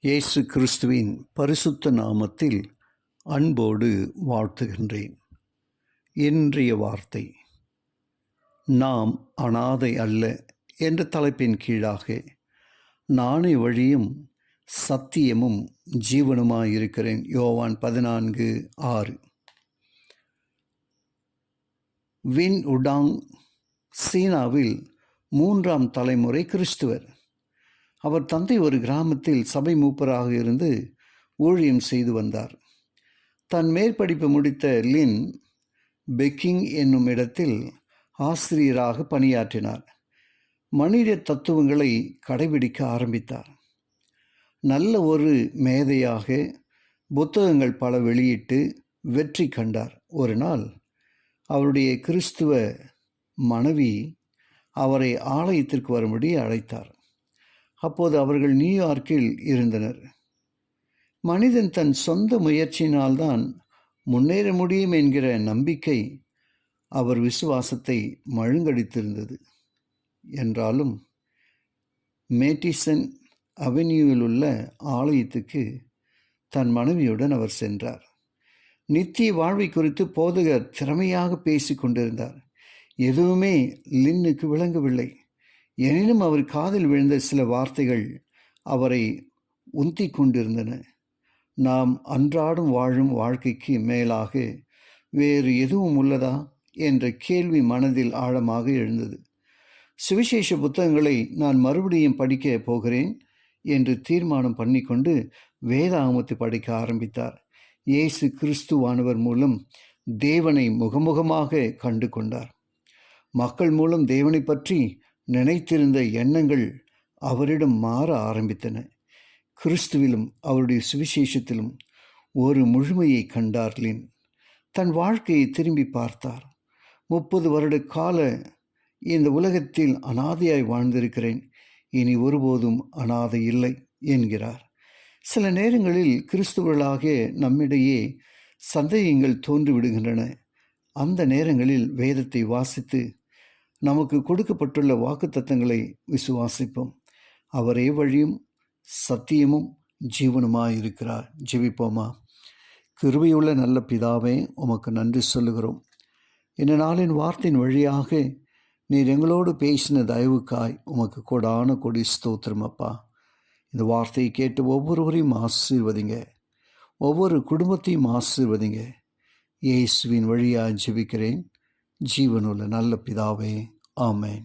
இயேசு கிறிஸ்துவின் பரிசுத்த நாமத்தில் அன்போடு வாழ்த்துகின்றேன். இன்றைய வார்த்தை, நாம் அனாதை அல்ல என்ற தலைப்பின் கீழாக, நானே வழியும் சத்தியமும் ஜீவனுமாயிருக்கிறேன். யோவான் 14:6. வின் உடாங் சீனாவில் 3ஆம் தலைமுறை கிறிஸ்துவர். அவர் தந்தை ஒரு கிராமத்தில் சபை மூப்பராக இருந்து ஊழியம் செய்து வந்தார். தன் மேற்படிப்பு முடித்த லின் பெக்கிங் என்னும் இடத்தில் ஆசிரியராக பணியாற்றினார். மனித தத்துவங்களை கடைபிடிக்க ஆரம்பித்தார். நல்ல ஒரு மேதையாக புத்தகங்கள் பல வெளியிட்டு வெற்றி கண்டார். ஒரு நாள் அவருடைய கிறிஸ்துவ மனைவி அவரை ஆலயத்திற்கு வரும்படி அழைத்தார். அப்போது அவர்கள் நியூயார்க்கில் இருந்தனர். மனிதன் தன் சொந்த முயற்சியினால்தான் முன்னேற முடியும் என்கிற நம்பிக்கை அவர் விசுவாசத்தை மழுங்கடித்திருந்தது. என்றாலும் மேட்டிசன் அவென்யூவில் உள்ள ஆலயத்துக்கு தன் மனைவியுடன் அவர் சென்றார். நித்திய வாழ்வை குறித்து போதகர் திறமையாக பேசி கொண்டிருந்தார். எதுவுமே லின்னுக்கு விளங்கவில்லை. எனினும் அவர் காதில் விழுந்த சில வார்த்தைகள் அவரை உந்தி கொண்டிருந்தன. நாம் அன்றாடம் வாழும் வாழ்க்கைக்கு மேலாக வேறு எதுவும் உள்ளதா என்ற கேள்வி மனதில் ஆழமாக எழுந்தது. சுவிசேஷ புத்தகங்களை நான் மறுபடியும் படிக்க போகிறேன் என்று தீர்மானம் பண்ணிக்கொண்டு வேதாகமத்தை படிக்க ஆரம்பித்தார். இயேசு கிறிஸ்துவானவர் மூலம் தேவனை முகமுகமாக கண்டு கொண்டார். மக்கள் மூலம் தேவனை பற்றி நினைத்திருந்த எண்ணங்கள் அவரிடம் மாற ஆரம்பித்தன. கிறிஸ்துவிலும் அவருடைய சுவிசேஷத்திலும் ஒரு முழுமையை கண்டார் லின். தன் வாழ்க்கையை திரும்பி பார்த்தார். 30 வருட கால இந்த உலகத்தில் அனாதையாய் வாழ்ந்திருக்கிறேன், இனி ஒருபோதும் அனாதை இல்லை என்கிறார். சில நேரங்களில் கிறிஸ்துவர்களாக நம்மிடையே சந்தேகங்கள் தோன்றிவிடுகின்றன. அந்த நேரங்களில் வேதத்தை வாசித்து நமக்கு கொடுக்கப்பட்டுள்ள வாக்குத்தத்தங்களை விசுவாசிப்போம். அவரே வழியும் சத்தியமும் ஜீவனுமாயிருக்கிறார். ஜெபிப்போமா. கிருபையுள்ள நல்ல பிதாவே, உமக்கு நன்றி சொல்லுகிறோம். இந்த நாளின் வார்த்தையின் வழியாக நீர் எங்களோடு பேசின தயவுக்காய் உமக்கு கொடான கொடி ஸ்தோத்திரம் அப்பா. இந்த வார்த்தையை கேட்டு ஒவ்வொருவரையும் ஆசீர்வதிங்க, ஒவ்வொரு குடும்பத்தையும் ஆசீர்வதிங்க. இயேசுவின் வழியாக ஜெபிக்கிறேன் ஜீவனுள்ள நல்ல பிதாவே, ஆமென்.